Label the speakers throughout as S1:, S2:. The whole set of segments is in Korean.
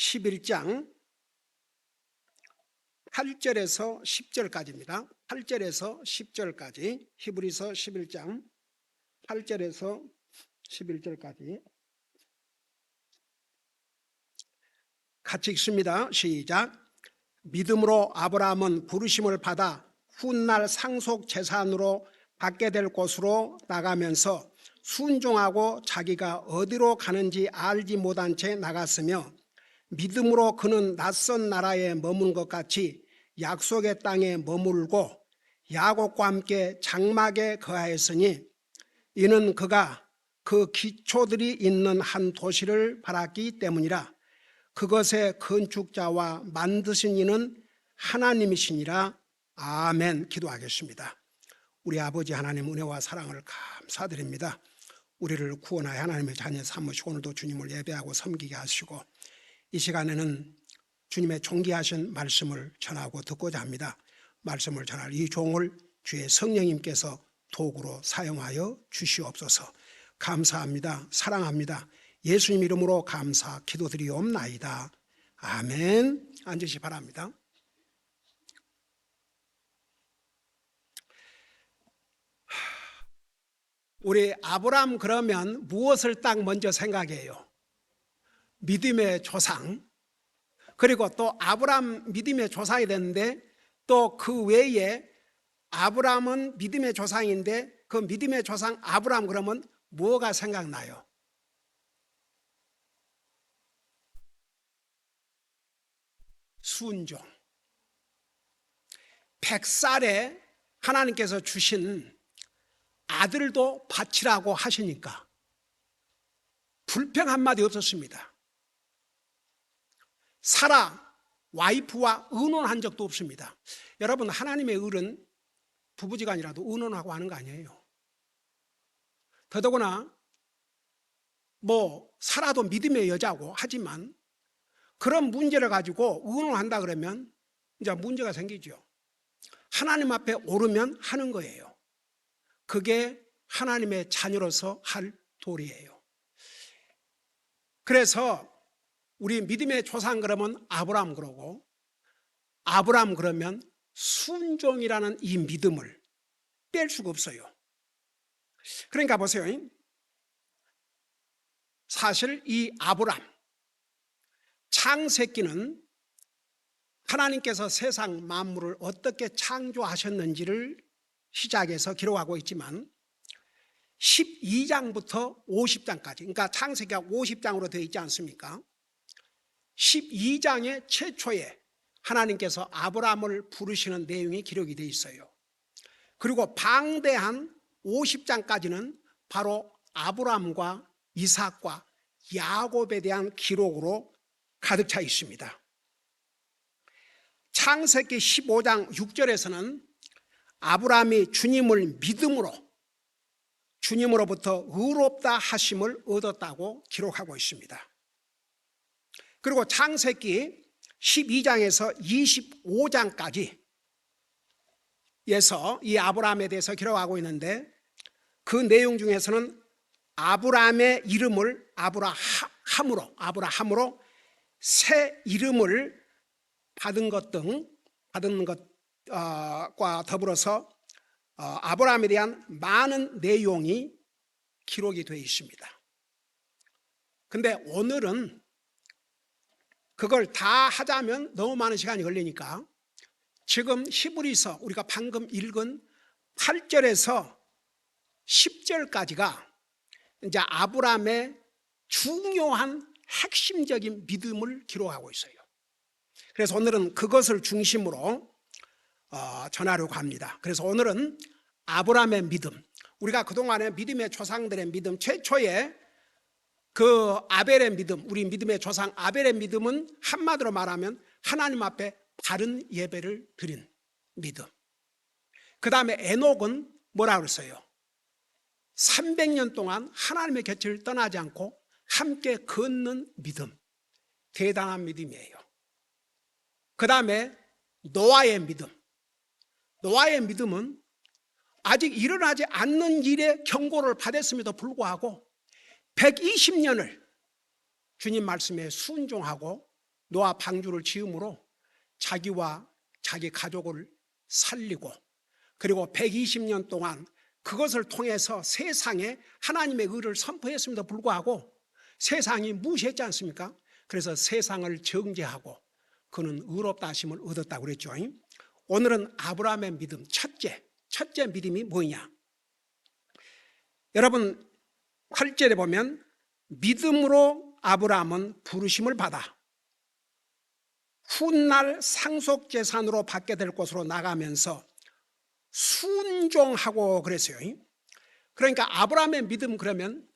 S1: 11장 8절에서 10절까지입니다. 8절에서 10절까지 히브리서 11장 8절에서 11절까지 같이 읽습니다. 시작. 믿음으로 아브라함은 부르심을 받아 훗날 상속 재산으로 받게 될 곳으로 나가면서 순종하고 자기가 어디로 가는지 알지 못한 채 나갔으며 믿음으로 그는 낯선 나라에 머문 것 같이 약속의 땅에 머물고 야곱과 함께 장막에 거하였으니 이는 그가 그 기초들이 있는 한 도시를 바랐기 때문이라. 그것의 건축자와 만드신 이는 하나님이시니라. 아멘. 기도하겠습니다. 우리 아버지 하나님 은혜와 사랑을 감사드립니다. 우리를 구원하여 하나님의 자녀 삼으시고 오늘도 주님을 예배하고 섬기게 하시고 이 시간에는 주님의 존귀하신 말씀을 전하고 듣고자 합니다. 말씀을 전할 이 종을 주의 성령님께서 도구로 사용하여 주시옵소서. 감사합니다. 사랑합니다. 예수님 이름으로 감사 기도드리옵나이다. 아멘. 앉으시 바랍니다. 우리 아브라함 그러면 무엇을 딱 먼저 생각해요? 믿음의 조상. 그리고 또 아브라함 믿음의 조상이 됐는데 또 그 외에 아브라함은 믿음의 조상인데 그 믿음의 조상 아브라함 그러면 뭐가 생각나요? 순종. 100살에 하나님께서 주신 아들도 바치라고 하시니까 불평 한마디 없었습니다. 사라 와이프와 의논한 적도 없습니다. 여러분, 하나님의 을은 부부지간이라도 의논하고 하는 거 아니에요. 더더구나 사라도 믿음의 여자고 하지만 그런 문제를 가지고 의논한다 그러면 이제 문제가 생기죠. 하나님 앞에 오르면 하는 거예요. 그게 하나님의 자녀로서 할 도리예요. 그래서 우리 믿음의 조상 그러면 아브라함 그러고 아브라함 그러면 순종이라는 이 믿음을 뺄 수가 없어요. 그러니까 보세요. 사실 이 아브라함 창세기는 하나님께서 세상 만물을 어떻게 창조하셨는지를 시작해서 기록하고 있지만 12장부터 50장까지, 그러니까 창세기가 50장으로 되어 있지 않습니까? 12장의 최초에 하나님께서 아브라함을 부르시는 내용이 기록이 되어 있어요. 그리고 방대한 50장까지는 바로 아브라함과 이삭과 야곱에 대한 기록으로 가득 차 있습니다. 창세기 15장 6절에서는 아브라함이 주님을 믿음으로 주님으로부터 의롭다 하심을 얻었다고 기록하고 있습니다. 그리고 창세기 12장에서 25장까지에서 이 아브라함에 대해서 기록하고 있는데 그 내용 중에서는 아브라함의 이름을 아브라함으로 새 이름을 받은 것과 더불어서 아브라함에 대한 많은 내용이 기록이 되어 있습니다. 근데 오늘은 그걸 다 하자면 너무 많은 시간이 걸리니까 지금 히브리서 우리가 방금 읽은 8절에서 10절까지가 이제 아브라함의 중요한 핵심적인 믿음을 기록하고 있어요. 그래서 오늘은 그것을 중심으로 전하려고 합니다. 그래서 오늘은 아브라함의 믿음, 우리가 그동안에 믿음의 조상들의 믿음, 최초의 그 아벨의 믿음, 우리 믿음의 조상 아벨의 믿음은 한마디로 말하면 하나님 앞에 바른 예배를 드린 믿음. 그 다음에 에녹은 뭐라고 그랬어요? 300년 동안 하나님의 곁을 떠나지 않고 함께 걷는 믿음. 대단한 믿음이에요. 그 다음에 노아의 믿음. 노아의 믿음은 아직 일어나지 않는 일에 경고를 받았음에도 불구하고 120년을 주님 말씀에 순종하고 노아 방주를 지음으로 자기와 자기 가족을 살리고, 그리고 120년 동안 그것을 통해서 세상에 하나님의 의를 선포했음에도 불구하고 세상이 무시했지 않습니까? 그래서 세상을 정죄하고 그는 의롭다 하심을 얻었다고 그랬죠. 오늘은 아브라함의 믿음, 첫째 믿음이 뭐냐? 여러분 8절에 보면 믿음으로 아브라함은 부르심을 받아 훗날 상속재산으로 받게 될 곳으로 나가면서 순종하고 그랬어요. 그러니까 아브라함의 믿음, 그러면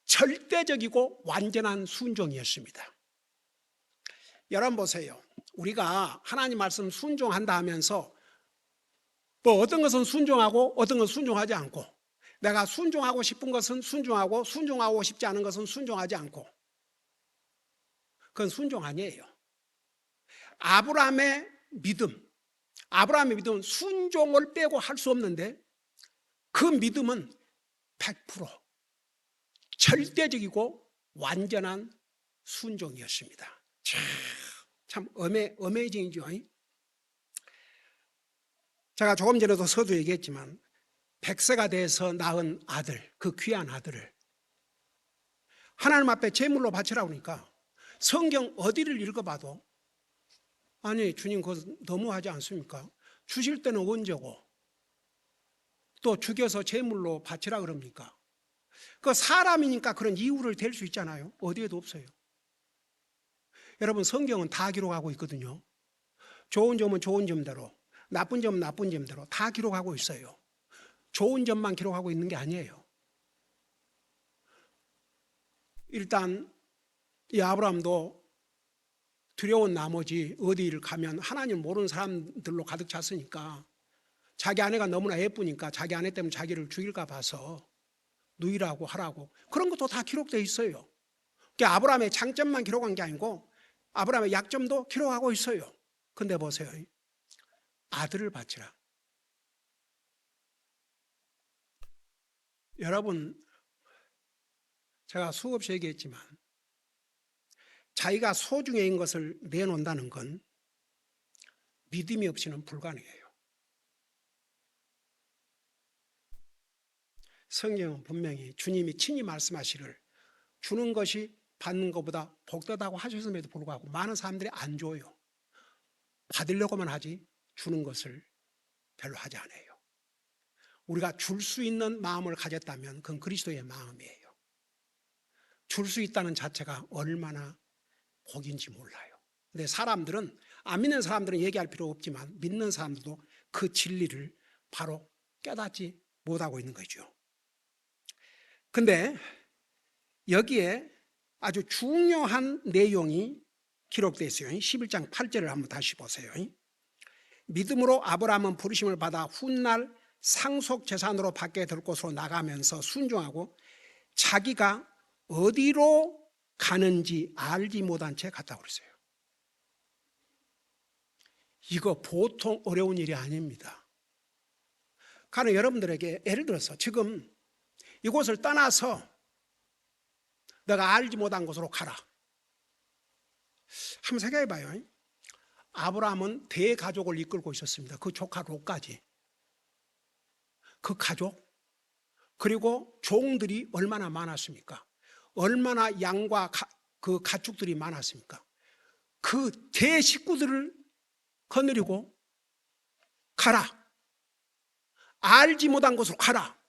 S1: 절대적이고 완전한 순종이었습니다. 여러분 보세요. 우리가 하나님 말씀 순종한다 하면서 뭐 어떤 것은 순종하고 어떤 것은 순종하지 않고, 내가 순종하고 싶은 것은 순종하고 순종하고 싶지 않은 것은 순종하지 않고, 그건 순종 아니에요. 아브라함의 믿음은 순종을 빼고 할 수 없는데 그 믿음은 100% 절대적이고 완전한 순종이었습니다. 참 어메이징이죠. 제가 조금 전에도 서두 얘기했지만 100세가 돼서 낳은 아들, 그 귀한 아들을 하나님 앞에 제물로 바치라고 하니까 성경 어디를 읽어봐도 아니 주님 그거 너무하지 않습니까? 주실 때는 언제고 또 죽여서 제물로 바치라 그럽니까? 그 사람이니까 그런 이유를 댈 수 있잖아요. 어디에도 없어요. 여러분 성경은 다 기록하고 있거든요. 좋은 점은 좋은 점대로, 나쁜 점은 나쁜 점대로 다 기록하고 있어요. 좋은 점만 기록하고 있는 게 아니에요. 일단 이 아브라함도 두려운 나머지 어디를 가면 하나님 모르는 사람들로 가득 찼으니까 자기 아내가 너무나 예쁘니까 자기 아내 때문에 자기를 죽일까 봐서 누이라고 하라고, 그런 것도 다 기록되어 있어요. 그러니까 아브라함의 장점만 기록한 게 아니고 아브라함의 약점도 기록하고 있어요. 근데 보세요. 아들을 바치라. 여러분 제가 수없이 얘기했지만 자기가 소중해인 것을 내놓는다는 건 믿음이 없이는 불가능해요. 성경은 분명히 주님이 친히 말씀하시기를 주는 것이 받는 것보다 복되다고 하셨음에도 불구하고 많은 사람들이 안 줘요. 받으려고만 하지 주는 것을 별로 하지 않아요. 우리가 줄 수 있는 마음을 가졌다면 그건 그리스도의 마음이에요. 줄 수 있다는 자체가 얼마나 복인지 몰라요. 근데 사람들은, 안 믿는 사람들은 얘기할 필요 없지만 믿는 사람들도 그 진리를 바로 깨닫지 못하고 있는 거죠. 근데 여기에 아주 중요한 내용이 기록되어 있어요. 11장 8절을 한번 다시 보세요. 믿음으로 아브라함은 부르심을 받아 훗날 상속재산으로 받게 될 곳으로 나가면서 순종하고 자기가 어디로 가는지 알지 못한 채 갔다고 그랬어요. 이거 보통 어려운 일이 아닙니다. 가령 여러분들에게 예를 들어서 지금 이곳을 떠나서 내가 알지 못한 곳으로 가라. 한번 생각해 봐요. 아브라함은 대가족을 이끌고 있었습니다. 그 조카 롯까지. 그 가족, 그리고 종들이 얼마나 많았습니까? 얼마나 양과 그 가축들이 많았습니까? 그 대식구들을 거느리고 가라. 알지 못한 곳으로 가라.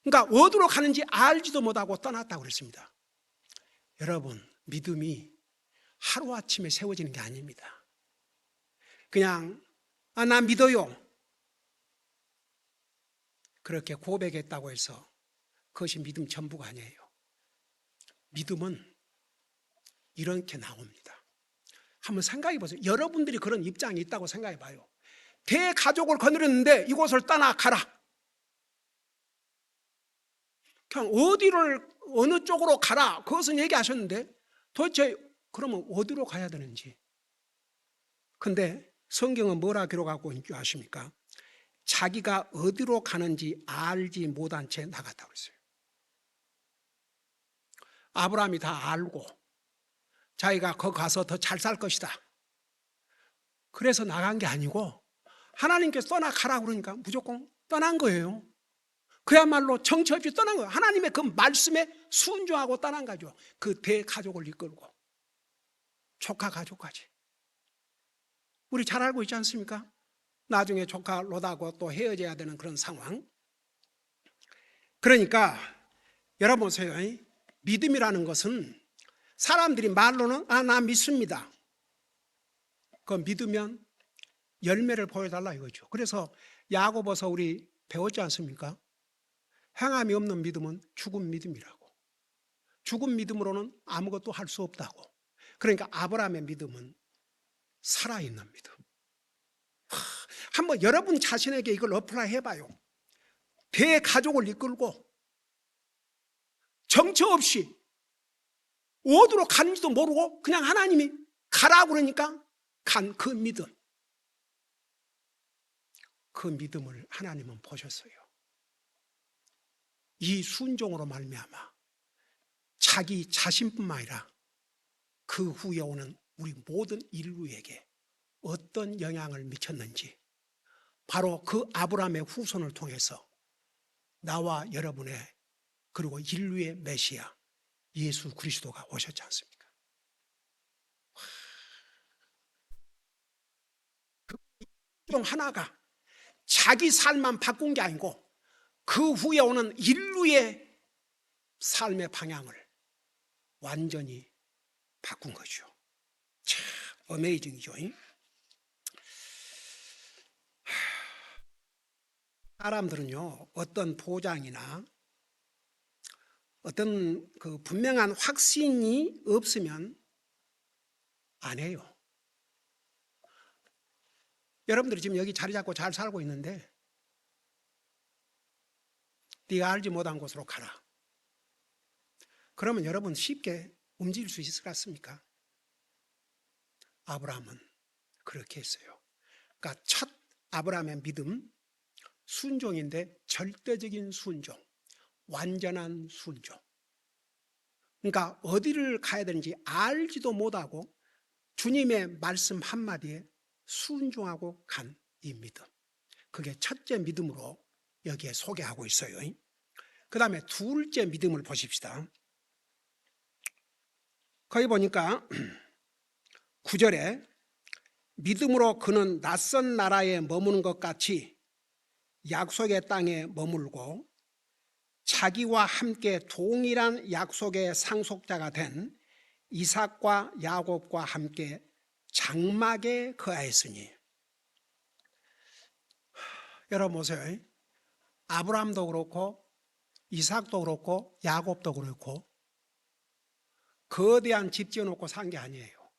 S1: 그러니까 어디로 가는지 알지도 못하고 떠났다고 그랬습니다. 여러분, 믿음이 하루아침에 세워지는 게 아닙니다. 그냥 나 믿어요. 그렇게 고백했다고 해서 그것이 믿음 전부가 아니에요. 믿음은 이렇게 나옵니다. 한번 생각해 보세요. 여러분들이 그런 입장이 있다고 생각해 봐요. 대가족을 거느렸는데 이곳을 떠나 가라. 그냥 어디를 어느 쪽으로 가라 그것은 얘기하셨는데 도대체 그러면 어디로 가야 되는지. 근데 성경은 뭐라 기록하고 있는 줄 아십니까? 자기가 어디로 가는지 알지 못한 채 나갔다고 했어요. 아브라함이 다 알고 자기가 거기 가서 더 잘 살 것이다. 그래서 나간 게 아니고 하나님께서 떠나가라고 그러니까 무조건 떠난 거예요. 그야말로 정처 없이 떠난 거예요. 하나님의 그 말씀에 순종하고 떠난 거죠. 그 대가족을 이끌고 조카 가족까지. 우리 잘 알고 있지 않습니까? 나중에 조카 롯하고 또 헤어져야 되는 그런 상황. 그러니까 여러분 보세요. 믿음이라는 것은 사람들이 말로는 나 믿습니다. 그 믿으면 열매를 보여달라 이거죠. 그래서 야고보서 우리 배웠지 않습니까? 행함이 없는 믿음은 죽은 믿음이라고. 죽은 믿음으로는 아무것도 할 수 없다고. 그러니까 아브라함의 믿음은 살아있는 믿음. 한번 여러분 자신에게 이걸 어플라이 해봐요. 대가족을 이끌고 정처 없이 어디로 가는지도 모르고 그냥 하나님이 가라고 그러니까 간 그 믿음. 그 믿음을 하나님은 보셨어요. 이 순종으로 말미암아 자기 자신뿐만 아니라 그 후에 오는 우리 모든 인류에게 어떤 영향을 미쳤는지 바로 그 아브라함의 후손을 통해서 나와 여러분의 그리고 인류의 메시아 예수 그리스도가 오셨지 않습니까? 그 중 하나가 자기 삶만 바꾼 게 아니고 그 후에 오는 인류의 삶의 방향을 완전히 바꾼 거죠. 참 어메이징이죠. 사람들은요, 어떤 보장이나 어떤 그 분명한 확신이 없으면 안 해요. 여러분들이 지금 여기 자리 잡고 잘 살고 있는데 네가 알지 못한 곳으로 가라. 그러면 여러분 쉽게 움직일 수 있을 것 같습니까? 아브라함은 그렇게 했어요. 그러니까 첫 아브라함의 믿음, 순종인데 절대적인 순종, 완전한 순종. 그러니까 어디를 가야 되는지 알지도 못하고 주님의 말씀 한마디에 순종하고 간 이 믿음. 그게 첫째 믿음으로 여기에 소개하고 있어요. 그 다음에 둘째 믿음을 보십시다. 거기 보니까 9절에 믿음으로 그는 낯선 나라에 머무는 것 같이 약속의 땅에 머물고 자기와 함께 동일한 약속의 상속자가 된 이삭과 야곱과 함께 장막에 거하였으니. 여러분 보세요. 아브라함도 그렇고 이삭도 그렇고 야곱도 그렇고 거대한 집 지어놓고 산 게 아니에요.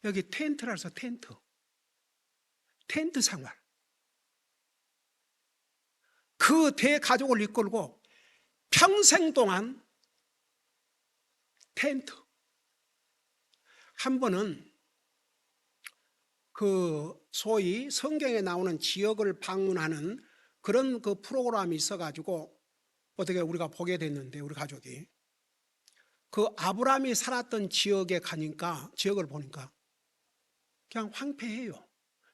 S1: 여기 텐트라서 텐트 생활. 그 대가족을 이끌고 평생 동안 텐트. 한 번은 그 소위 성경에 나오는 지역을 방문하는 그런 그 프로그램이 있어가지고 어떻게 우리가 보게 됐는데 우리 가족이 그 아브라함이 살았던 지역에 가니까 지역을 보니까 그냥 황폐해요.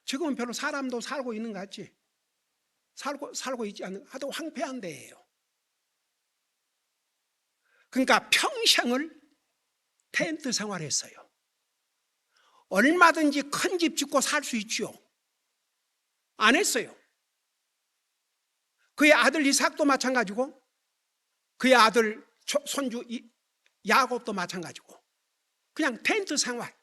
S1: 지금은 별로 사람도 살고 있는 것 같지? 살고 있지 않는 하도 황폐한 데예요. 그러니까 평생을 텐트 생활했어요. 얼마든지 큰 집 짓고 살 수 있죠. 안 했어요. 그의 아들 이삭도 마찬가지고 그의 아들 손주 야곱도 마찬가지고 그냥 텐트 생활.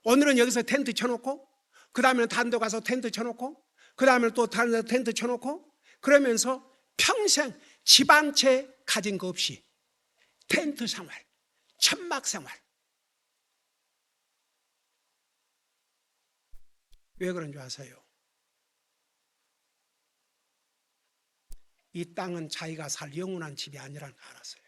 S1: 오늘은 여기서 텐트 쳐놓고 그 다음에는 다른 데 가서 텐트 쳐놓고 그 다음에 또 다른 데 텐트 쳐놓고 그러면서 평생 집 한 채 가진 거 없이 텐트 생활, 천막 생활. 왜 그런 줄 아세요? 이 땅은 자기가 살 영원한 집이 아니라는 걸 알았어요.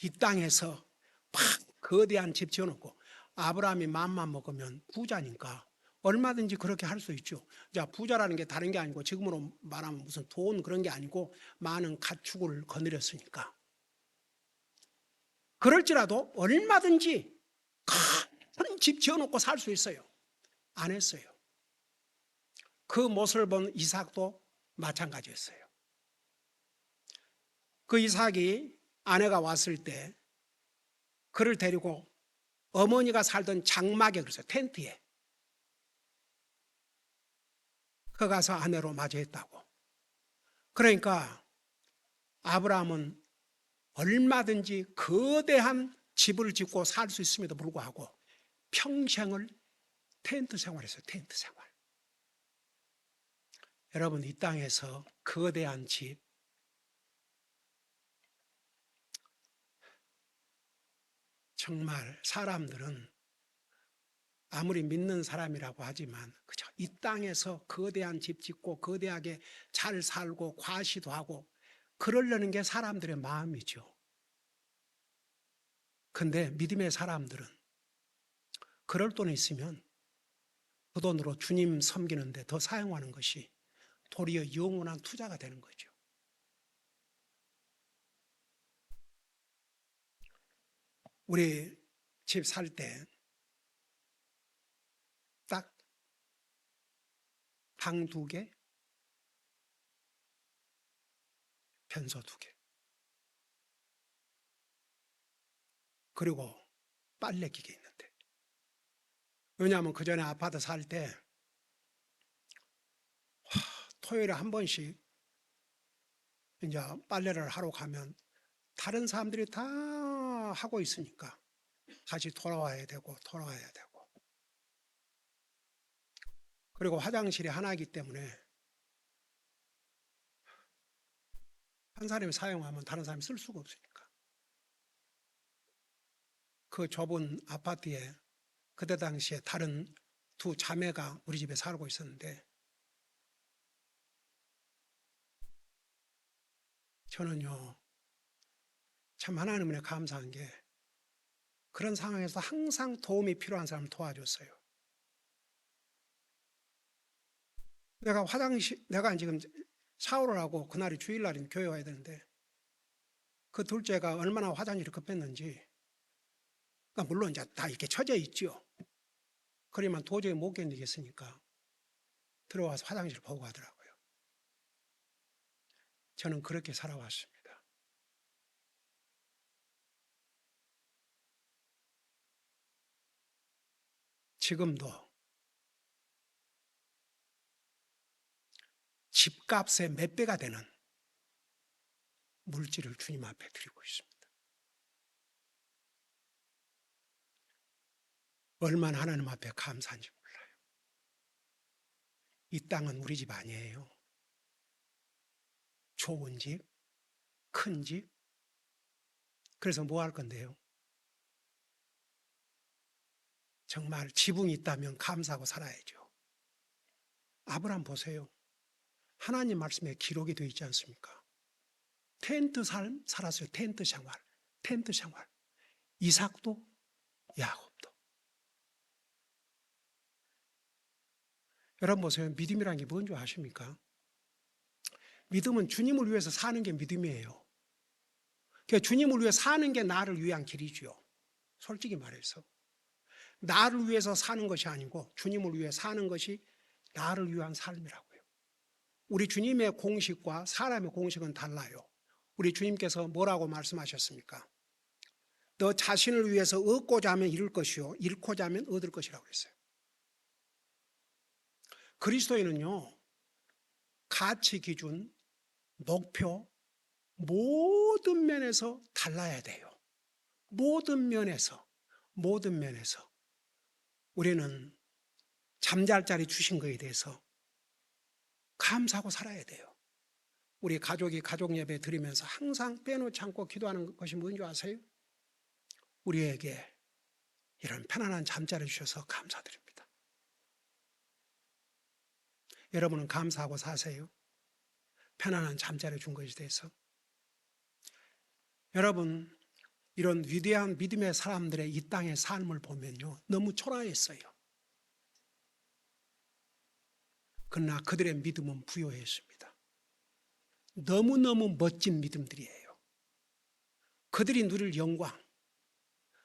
S1: 이 땅에서 막 거대한 집 지어놓고 아브라함이 맘만 먹으면 부자니까 얼마든지 그렇게 할 수 있죠. 자, 부자라는 게 다른 게 아니고 지금으로 말하면 무슨 돈 그런 게 아니고 많은 가축을 거느렸으니까. 그럴지라도 얼마든지 큰 집 지어놓고 살 수 있어요. 안 했어요. 그 모습을 본 이삭도 마찬가지였어요. 그 이삭이 아내가 왔을 때 그를 데리고 어머니가 살던 장막에, 그래서 텐트에 그 가서 아내로 맞이했다고. 그러니까 아브라함은 얼마든지 거대한 집을 짓고 살 수 있음에도 불구하고 평생을 텐트 생활했어요. 텐트 생활. 여러분, 이 땅에서 거대한 집, 정말 사람들은 아무리 믿는 사람이라고 하지만 그죠? 이 땅에서 거대한 집 짓고 거대하게 잘 살고 과시도 하고 그러려는 게 사람들의 마음이죠. 근데 믿음의 사람들은 그럴 돈 있으면 그 돈으로 주님 섬기는데 더 사용하는 것이 도리어 영원한 투자가 되는 거죠. 우리 집 살 때 딱 방 2개, 변소 2개, 그리고 빨래기계 있는데, 왜냐하면 그 전에 아파트 살 때 토요일에 한 번씩 이제 빨래를 하러 가면 다른 사람들이 다 하고 있으니까 다시 돌아와야 되고 그리고 화장실이 하나이기 때문에 한 사람이 사용하면 다른 사람이 쓸 수가 없으니까 그 좁은 아파트에 그때 당시에 다른 2 자매가 우리 집에 살고 있었는데, 저는요 참 하나님에 감사한 게 그런 상황에서 항상 도움이 필요한 사람을 도와줬어요. 내가 지금 샤워를 하고 그날이 주일날인 교회 와야 되는데 그 둘째가 얼마나 화장실이 급했는지, 그러니까 물론 이제 다 이렇게 쳐져 있죠. 그러면 도저히 못 견디겠으니까 들어와서 화장실 보고 가더라고요. 저는 그렇게 살아왔습니다. 지금도 집값의 몇 배가 되는 물질을 주님 앞에 드리고 있습니다. 얼마나 하나님 앞에 감사한지 몰라요. 이 땅은 우리 집 아니에요. 좋은 집, 큰 집. 그래서 뭐 할 건데요? 정말 지붕이 있다면 감사하고 살아야죠. 아브라함 보세요. 하나님 말씀에 기록이 되어 있지 않습니까? 텐트 삶 살았어요. 텐트 생활. 텐트 생활. 이삭도 야곱도. 여러분 보세요. 믿음이라는 게 뭔지 아십니까? 믿음은 주님을 위해서 사는 게 믿음이에요. 그러니까 주님을 위해 사는 게 나를 위한 길이죠. 솔직히 말해서. 나를 위해서 사는 것이 아니고 주님을 위해 사는 것이 나를 위한 삶이라고요. 우리 주님의 공식과 사람의 공식은 달라요. 우리 주님께서 뭐라고 말씀하셨습니까? 너 자신을 위해서 얻고자 하면 잃을 것이요 잃고자 하면 얻을 것이라고 했어요. 그리스도인은요, 가치 기준, 목표, 모든 면에서 달라야 돼요. 모든 면에서 우리는 잠잘 자리 주신 것에 대해서 감사하고 살아야 돼요. 우리 가족이 가족 예배 드리면서 항상 빼놓지 않고 기도하는 것이 뭔지 아세요? 우리에게 이런 편안한 잠자리 주셔서 감사드립니다. 여러분은 감사하고 사세요? 편안한 잠자리 준 것에 대해서. 여러분, 이런 위대한 믿음의 사람들의 이 땅의 삶을 보면요, 너무 초라했어요. 그러나 그들의 믿음은 부요했습니다. 너무너무 멋진 믿음들이에요. 그들이 누릴 영광,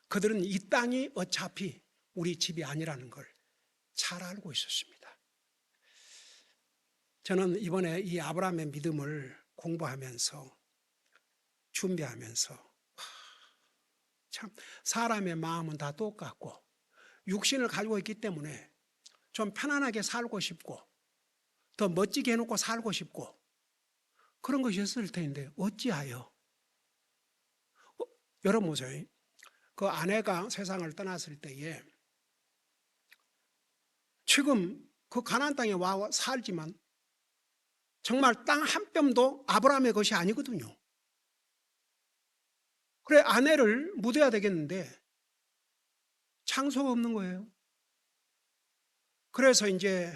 S1: 그들은 이 땅이 어차피 우리 집이 아니라는 걸 잘 알고 있었습니다. 저는 이번에 이 아브라함의 믿음을 공부하면서 준비하면서 참 사람의 마음은 다 똑같고 육신을 가지고 있기 때문에 좀 편안하게 살고 싶고 더 멋지게 해놓고 살고 싶고 그런 것이 있을 텐데 어찌하여 여러분 보세요. 그 아내가 세상을 떠났을 때에 지금 그 가나안 땅에 와 살지만 정말 땅 한 뼘도 아브라함의 것이 아니거든요. 그래 아내를 묻어야 되겠는데 장소가 없는 거예요. 그래서 이제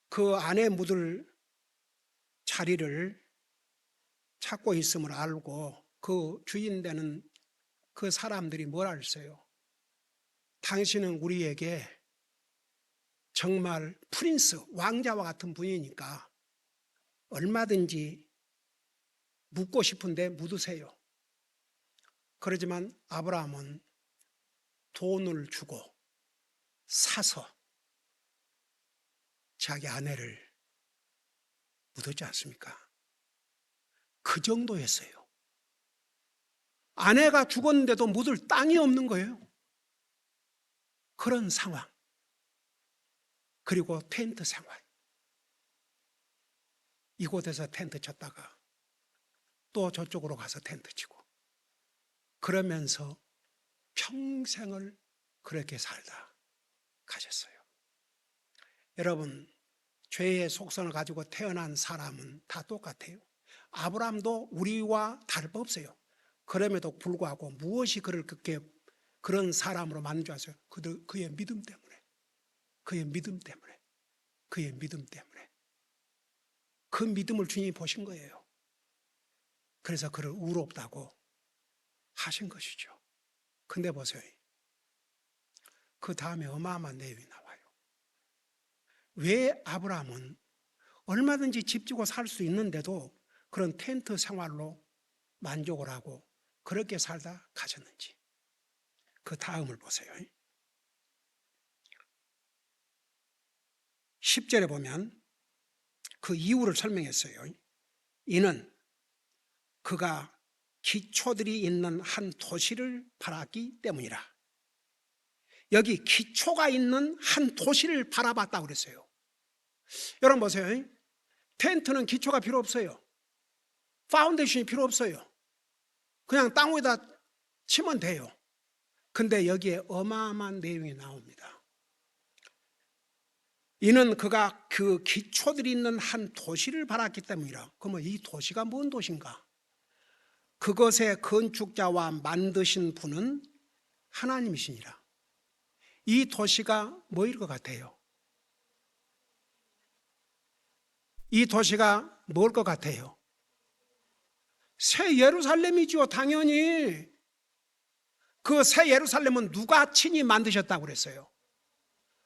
S1: 그 아내 묻을 자리를 찾고 있음을 알고 그 주인 되는 그 사람들이 뭐라 했어요? 당신은 우리에게 정말 프린스, 왕자와 같은 분이니까 얼마든지 묻고 싶은데 묻으세요. 그러지만 아브라함은 돈을 주고 사서 자기 아내를 묻었지 않습니까? 그 정도였어요. 아내가 죽었는데도 묻을 땅이 없는 거예요. 그런 상황. 그리고 텐트 생활. 이곳에서 텐트 쳤다가 또 저쪽으로 가서 텐트 치고 그러면서 평생을 그렇게 살다 가셨어요. 여러분, 죄의 속성을 가지고 태어난 사람은 다 똑같아요. 아브라함도 우리와 다를 바 없어요. 그럼에도 불구하고 무엇이 그를 그렇게 그런 사람으로 만든 줄 아세요? 그의 믿음 때문에. 그의 믿음 때문에. 그의 믿음 때문에. 그 믿음을 주님이 보신 거예요. 그래서 그를 의롭다고 하신 것이죠. 근데 보세요. 그 다음에 어마어마한 내용이 나와요. 왜 아브라함은 얼마든지 집 지고 살 수 있는데도 그런 텐트 생활로 만족을 하고 그렇게 살다 가셨는지. 그 다음을 보세요. 10절에 보면 그 이유를 설명했어요. 이는 그가 기초들이 있는 한 도시를 바랐기 때문이라. 여기 기초가 있는 한 도시를 바라봤다고 그랬어요. 여러분 보세요. 텐트는 기초가 필요 없어요. 파운데이션이 필요 없어요. 그냥 땅 위에다 치면 돼요. 근데 여기에 어마어마한 내용이 나옵니다. 이는 그가 그 기초들이 있는 한 도시를 바랐기 때문이라. 그러면 이 도시가 뭔 도시인가? 그것의 건축자와 만드신 분은 하나님이시니라. 이 도시가 뭐일 것 같아요? 이 도시가 뭘 것 같아요? 새 예루살렘이죠. 당연히. 그 새 예루살렘은 누가 친히 만드셨다고 그랬어요?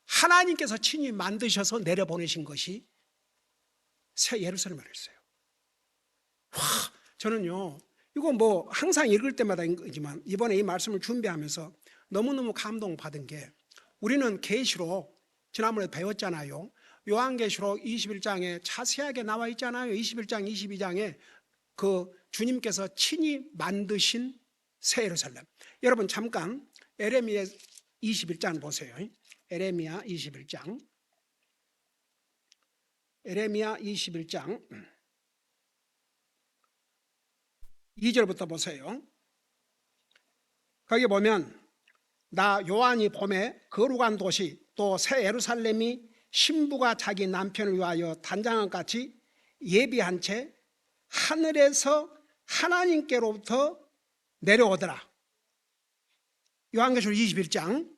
S1: 하나님께서 친히 만드셔서 내려보내신 것이 새 예루살렘이었어요. 와, 저는요, 이거 뭐 항상 읽을 때마다이지만 이번에 이 말씀을 준비하면서 너무너무 감동받은 게 우리는 계시록 지난번에 배웠잖아요. 요한계시록 21장에 자세하게 나와 있잖아요. 21장, 22장에 그 주님께서 친히 만드신 새 예루살렘. 여러분 잠깐 에레미야 21장 보세요. 에레미야 21장. 에레미야 21장 2절부터 보세요. 거기 보면 나 요한이 봄에 거룩한 도시 또 새 예루살렘이 신부가 자기 남편을 위하여 단장한 같이 예비한 채 하늘에서 하나님께로부터 내려오더라. 요한계시록 21장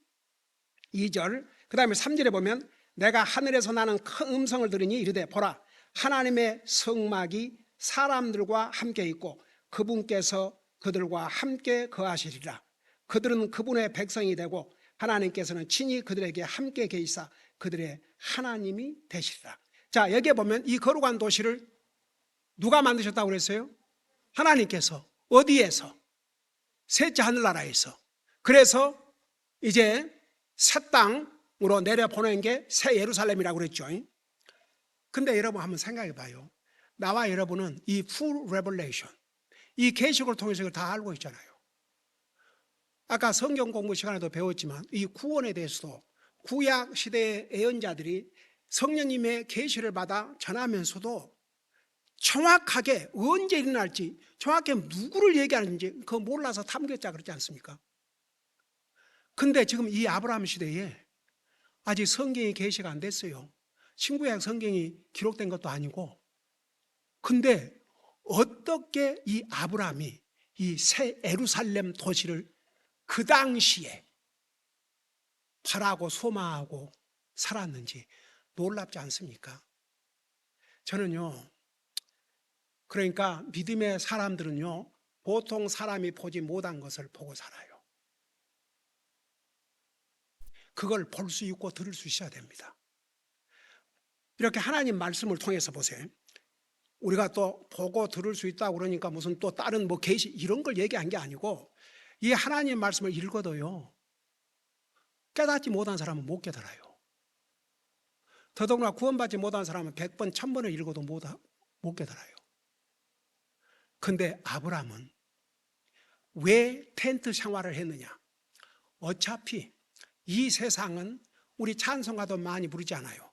S1: 2절 그 다음에 3절에 보면 내가 하늘에서 나는 큰 음성을 들으니 이르되 보라 하나님의 성막이 사람들과 함께 있고 그분께서 그들과 함께 거하시리라. 그들은 그분의 백성이 되고 하나님께서는 친히 그들에게 함께 계시사 그들의 하나님이 되시리라. 자, 여기에 보면 이 거룩한 도시를 누가 만드셨다고 그랬어요? 하나님께서. 어디에서? 셋째 하늘나라에서. 그래서 이제 새 땅으로 내려보낸 게 새 예루살렘이라고 그랬죠. 근데 여러분 한번 생각해 봐요. 나와 여러분은 이 full revelation, 이 계시록을 통해서 이걸 다 알고 있잖아요. 아까 성경 공부 시간에도 배웠지만 이 구원에 대해서도 구약 시대의 예언자들이 성령님의 계시를 받아 전하면서도 정확하게 언제 일어날지, 정확하게 누구를 얘기하는지 그거 몰라서 탐겼자 그러지 않습니까? 근데 지금 이 아브라함 시대에 아직 성경이 계시가 안 됐어요. 신구약 성경이 기록된 것도 아니고. 근데 어떻게 이 아브라함이 이 새 예루살렘 도시를 그 당시에 바라고 소망하고 살았는지 놀랍지 않습니까? 저는요, 그러니까 믿음의 사람들은요, 보통 사람이 보지 못한 것을 보고 살아요. 그걸 볼 수 있고 들을 수 있어야 됩니다. 이렇게 하나님 말씀을 통해서 보세요. 우리가 또 보고 들을 수 있다고 그러니까 무슨 또 다른 뭐 계시 이런 걸 얘기한 게 아니고, 이 하나님 말씀을 읽어도요, 깨닫지 못한 사람은 못 깨달아요. 더더구나 구원받지 못한 사람은 100번, 1000번을 읽어도 못 깨달아요. 근데 아브라함은 왜 텐트 생활을 했느냐? 어차피 이 세상은, 우리 찬송가도 많이 부르지 않아요.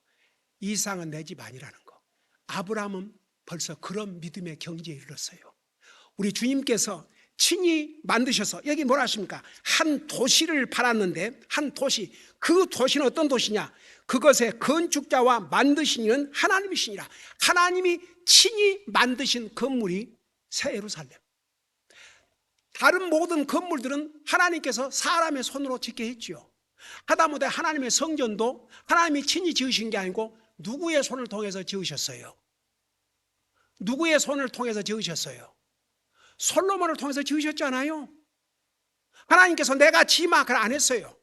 S1: 이 세상은 내 집 아니라는 거. 아브라함은 벌써 그런 믿음의 경지에 이르렀어요. 우리 주님께서 친히 만드셔서, 여기 뭐라 하십니까? 한 도시를 팔았는데, 한 도시, 그 도시는 어떤 도시냐? 그것의 건축자와 만드신 이는 하나님이시니라. 하나님이 친히 만드신 건물이 새 예루살렘. 다른 모든 건물들은 하나님께서 사람의 손으로 짓게 했지요. 하다못해 하나님의 성전도 하나님이 친히 지으신 게 아니고 누구의 손을 통해서 지으셨어요? 누구의 손을 통해서 지으셨어요? 솔로몬을 통해서 지으셨잖아요. 하나님께서 내가 지마 그걸 안 했어요.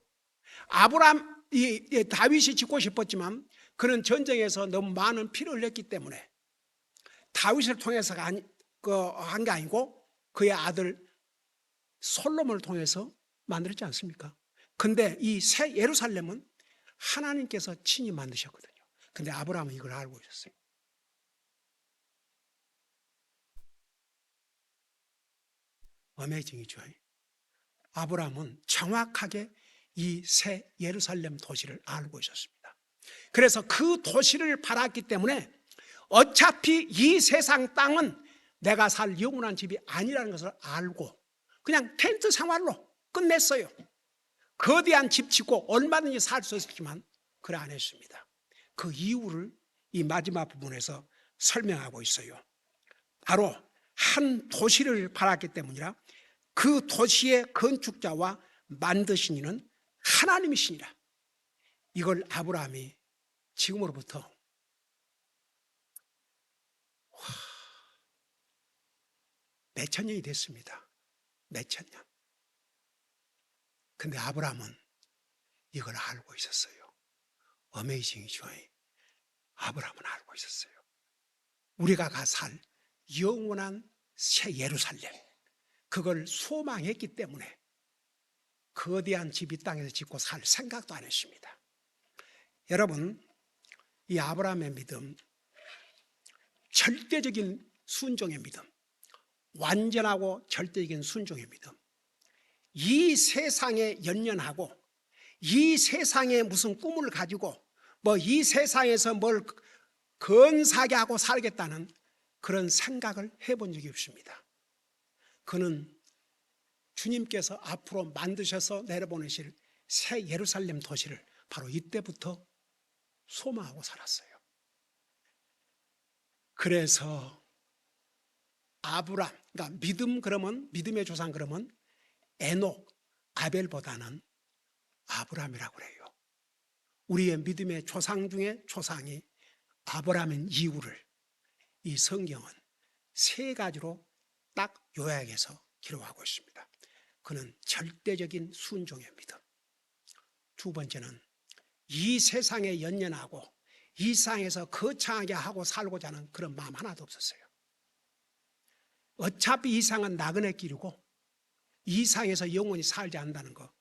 S1: 다윗이 짓고 싶었지만 그는 전쟁에서 너무 많은 피를 흘렸기 때문에 다윗을 통해서 한 게 아니고 그의 아들 솔로몬을 통해서 만들었지 않습니까? 근데 이 새 예루살렘은 하나님께서 친히 만드셨거든요. 근데 아브라함은 이걸 알고 있었어요. 어메이징이죠. 아브라함은 정확하게 이 새 예루살렘 도시를 알고 있었습니다. 그래서 그 도시를 바랐기 때문에 어차피 이 세상 땅은 내가 살 영원한 집이 아니라는 것을 알고 그냥 텐트 생활로 끝냈어요. 거대한 집 짓고 얼마든지 살 수 있었지만 그래 안 했습니다. 그 이유를 이 마지막 부분에서 설명하고 있어요. 바로 한 도시를 바랐기 때문이라. 그 도시의 건축자와 만드신 이는 하나님이시니라. 이걸 아브라함이 지금으로부터 몇천 년이 됐습니다. 몇천 년. 근데 아브라함은 이걸 알고 있었어요. 어메이징이죠. 아브라함은 알고 있었어요. 우리가 가 살 영원한 새 예루살렘, 그걸 소망했기 때문에 거대한 집 이 땅에서 짓고 살 생각도 안 했습니다. 여러분, 이 아브라함의 믿음, 절대적인 순종의 믿음, 완전하고 절대적인 순종의 믿음, 이 세상에 연연하고 이 세상에 무슨 꿈을 가지고 뭐 이 세상에서 뭘 건사하게 하고 살겠다는 그런 생각을 해본 적이 없습니다. 그는 주님께서 앞으로 만드셔서 내려보내실 새 예루살렘 도시를 바로 이때부터 소망하고 살았어요. 그래서 아브람, 그러니까 믿음 그러면, 믿음의 조상 그러면 에녹, 아벨보다는 아브람이라고 그래요. 우리의 믿음의 조상 중에 조상이 아브람인 이유를 이 성경은 세 가지로 딱 요약해서 기록하고 있습니다. 그는 절대적인 순종의 믿음. 두 번째는 이 세상에 연연하고 이 세상에서 거창하게 하고 살고자 하는 그런 마음 하나도 없었어요. 어차피 이 세상은 나그네 길이고 이 세상에서 영원히 살지 않는다는 거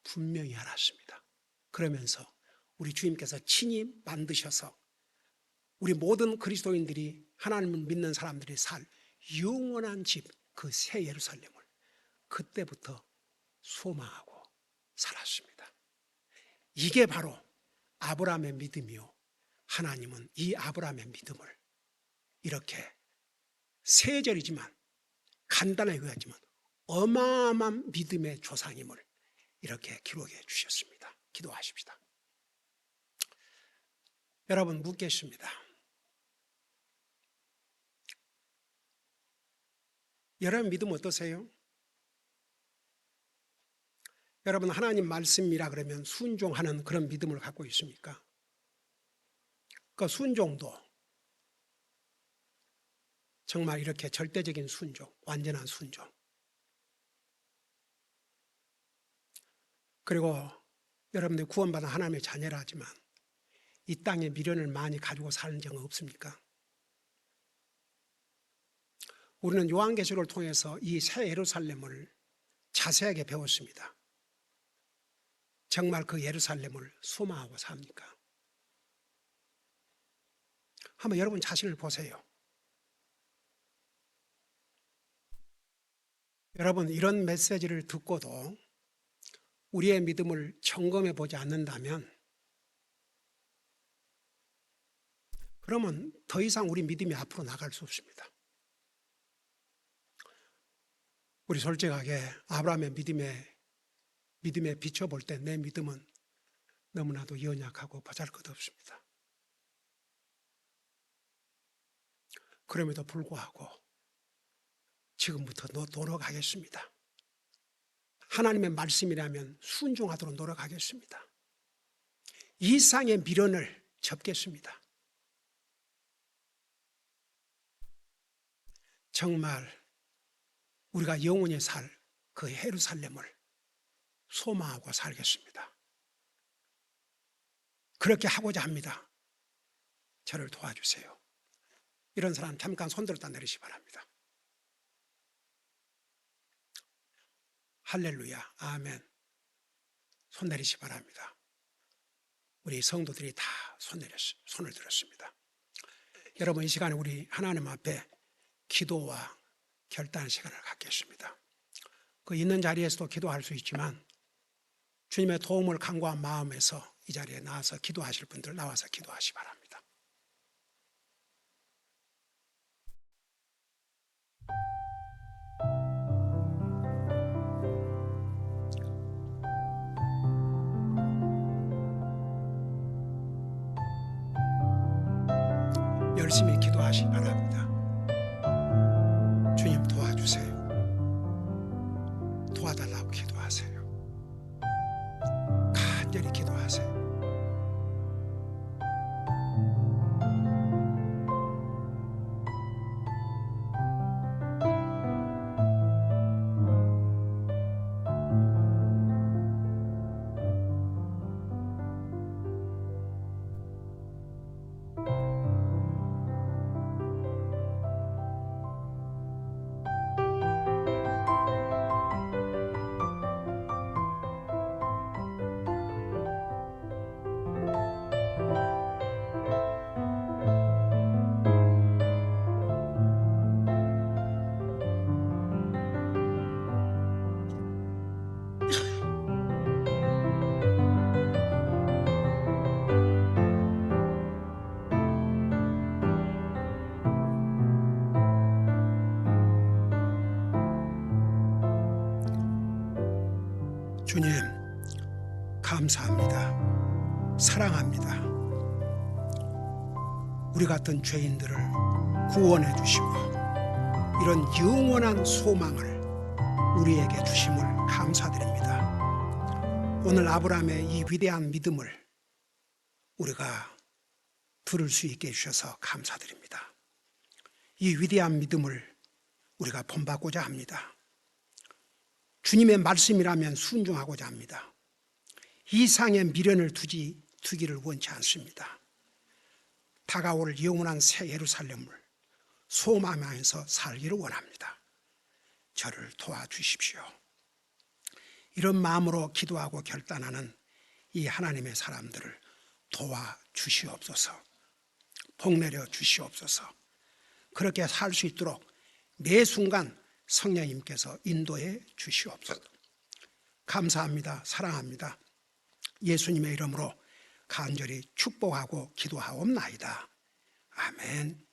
S1: 분명히 알았습니다. 그러면서 우리 주님께서 친히 만드셔서 우리 모든 그리스도인들이 하나님을 믿는 사람들이 살 영원한 집, 그 새 예루살렘을 그때부터 소망하고 살았습니다. 이게 바로 아브라함의 믿음이요. 하나님은 이 아브라함의 믿음을 이렇게 세절이지만 간단하게 얘기하지만 어마어마한 믿음의 조상임을 이렇게 기록해 주셨습니다. 기도하십시다. 여러분 묻겠습니다. 여러분 믿음 어떠세요? 여러분 하나님 말씀이라 그러면 순종하는 그런 믿음을 갖고 있습니까? 그 순종도 정말 이렇게 절대적인 순종, 완전한 순종. 그리고 여러분들이 구원받은 하나님의 자녀라 하지만 이 땅에 미련을 많이 가지고 사는 적은 없습니까? 우리는 요한계시록을 통해서 이 새 예루살렘을 자세하게 배웠습니다. 정말 그 예루살렘을 소망하고 삽니까? 한번 여러분 자신을 보세요. 여러분 이런 메시지를 듣고도 우리의 믿음을 점검해 보지 않는다면 그러면 더 이상 우리 믿음이 앞으로 나갈 수 없습니다. 우리 솔직하게 아브라함의 믿음에 비춰볼 때 내 믿음은 너무나도 연약하고 보잘것없습니다. 그럼에도 불구하고 지금부터 노력하겠습니다. 하나님의 말씀이라면 순종하도록 노력하겠습니다. 이 세상의 미련을 접겠습니다. 정말 우리가 영원히 살 그 예루살렘을 소망하고 살겠습니다. 그렇게 하고자 합니다. 저를 도와주세요. 이런 사람 잠깐 손 들었다 내리시 바랍니다. 할렐루야, 아멘. 손 내리시 바랍니다. 우리 성도들이 다 손을 들었습니다. 여러분 이 시간에 우리 하나님 앞에 기도와 결단 시간을 갖겠습니다. 그 있는 자리에서도 기도할 수 있지만 주님의 도움을 간구한 마음에서 이 자리에 나와서 기도하실 분들 나와서 기도하시 바랍니다. 열심히 기도하시 바랍니다. 주님 도와주세요. 도와달라고 기도하세요. 간절히 기도하세요. 주님, 감사합니다. 사랑합니다. 우리 같은 죄인들을 구원해 주시고 이런 영원한 소망을 우리에게 주심을 감사드립니다. 오늘 아브라함의 이 위대한 믿음을 우리가 들을 수 있게 해주셔서 감사드립니다. 이 위대한 믿음을 우리가 본받고자 합니다. 주님의 말씀이라면 순종하고자 합니다. 이 세상에 미련을 두기를 원치 않습니다. 다가올 영원한 새 예루살렘을 소망하면서 살기를 원합니다. 저를 도와주십시오. 이런 마음으로 기도하고 결단하는 이 하나님의 사람들을 도와주시옵소서. 복내려 주시옵소서. 그렇게 살 수 있도록 매 순간 성령님께서 인도해 주시옵소서. 감사합니다. 사랑합니다. 예수님의 이름으로 간절히 축복하고 기도하옵나이다. 아멘.